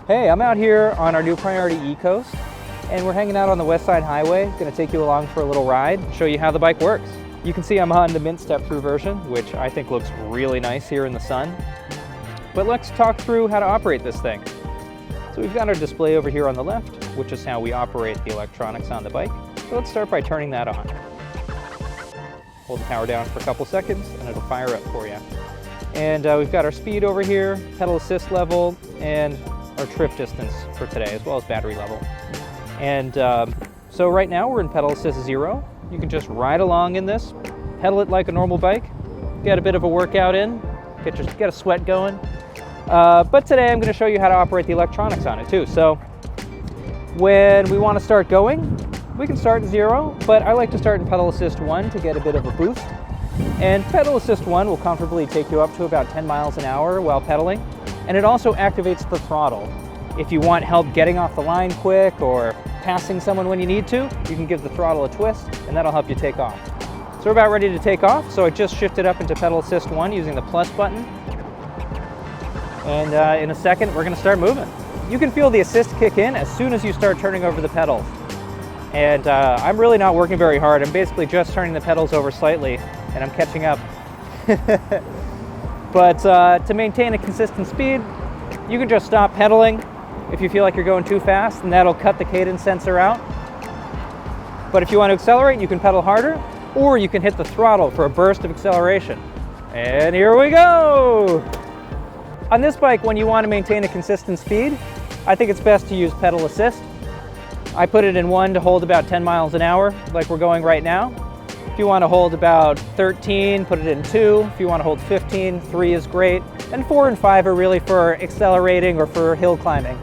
Hey, I'm out here on our new Priority E-Coast, and we're hanging out on the West Side Highway. Going to take you along for a little ride, show you how the bike works. You can see I'm on the Mint step-through version, which I think looks really nice here in the sun. But let's talk through how to operate this thing. So we've got our display over here on the left, which is how we operate the electronics on the bike. So let's start by turning that on. Hold the power down for a couple seconds, and it'll fire up for you. And we've got our speed over here, pedal assist level, and our trip distance for today, as well as battery level. And so right now we're in pedal assist 0. You can just ride along in this, pedal it like a normal bike, get a bit of a workout in, get a sweat going. But today I'm going to show you how to operate the electronics on it too. So when we want to start going, we can start in 0, but I like to start in pedal assist 1 to get a bit of a boost. And pedal assist 1 will comfortably take you up to about 10 miles an hour while pedaling. And it also activates the throttle. If you want help getting off the line quick or passing someone when you need to, you can give the throttle a twist and that'll help you take off. So we're about ready to take off, so I just shifted up into pedal assist 1 using the plus button. And in a second, we're gonna start moving. You can feel the assist kick in as soon as you start turning over the pedals. And I'm really not working very hard. I'm basically just turning the pedals over slightly and I'm catching up. But to maintain a consistent speed, you can just stop pedaling if you feel like you're going too fast, and that'll cut the cadence sensor out. But if you want to accelerate, you can pedal harder, or you can hit the throttle for a burst of acceleration. And here we go! On this bike, when you want to maintain a consistent speed, I think it's best to use pedal assist. I put it in 1 to hold about 10 miles an hour, like we're going right now. If you want to hold about 13, put it in 2. If you want to hold 15, 3 is great. And 4 and 5 are really for accelerating or for hill climbing.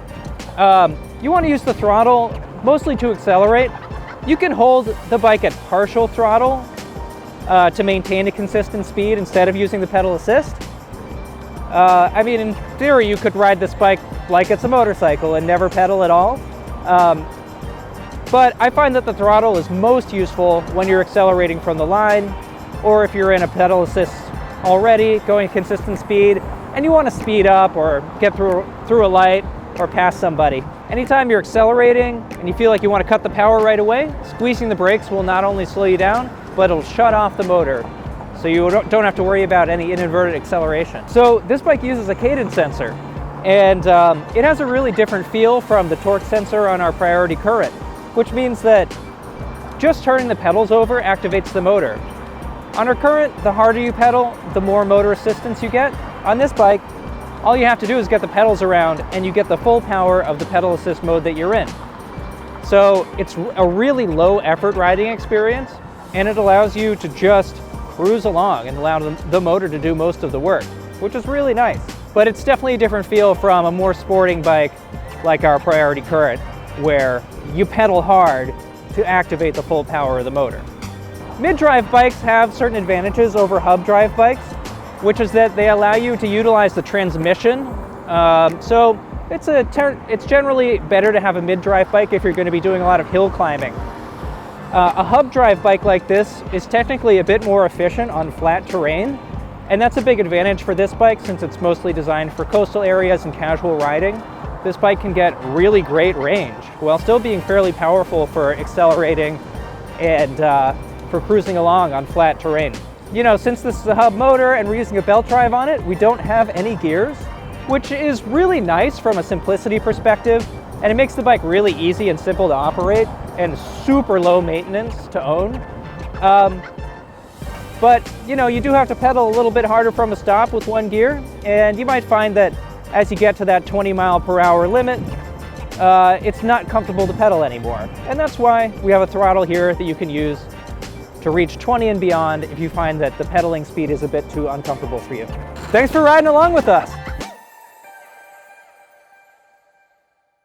You want to use the throttle mostly to accelerate. You can hold the bike at partial throttle to maintain a consistent speed instead of using the pedal assist. I mean, in theory, you could ride this bike like it's a motorcycle and never pedal at all. But I find that the throttle is most useful when you're accelerating from the line, or if you're in a pedal assist already, going consistent speed, and you want to speed up or get through a light or pass somebody. Anytime you're accelerating and you feel like you want to cut the power right away, squeezing the brakes will not only slow you down, but it'll shut off the motor. So you don't have to worry about any inadvertent acceleration. So this bike uses a cadence sensor, and it has a really different feel from the torque sensor on our Priority Current, which means that just turning the pedals over activates the motor. On our Current, the harder you pedal, the more motor assistance you get. On this bike, all you have to do is get the pedals around and you get the full power of the pedal assist mode that you're in. So it's a really low effort riding experience, and it allows you to just cruise along and allow the motor to do most of the work, which is really nice. But it's definitely a different feel from a more sporting bike like our Priority Current, where you pedal hard to activate the full power of the motor. Mid-drive bikes have certain advantages over hub drive bikes, which is that they allow you to utilize the transmission. So it's generally better to have a mid-drive bike if you're going to be doing a lot of hill climbing. A hub drive bike like this is technically a bit more efficient on flat terrain, and that's a big advantage for this bike since it's mostly designed for coastal areas and casual riding. This bike can get really great range while still being fairly powerful for accelerating and for cruising along on flat terrain. You know, since this is a hub motor and we're using a belt drive on it, we don't have any gears, which is really nice from a simplicity perspective, and it makes the bike really easy and simple to operate and super low maintenance to own. But you know, you do have to pedal a little bit harder from a stop with 1 gear, and you might find that as you get to that 20 mile per hour limit, it's not comfortable to pedal anymore. And that's why we have a throttle here that you can use to reach 20 and beyond if you find that the pedaling speed is a bit too uncomfortable for you. Thanks for riding along with us.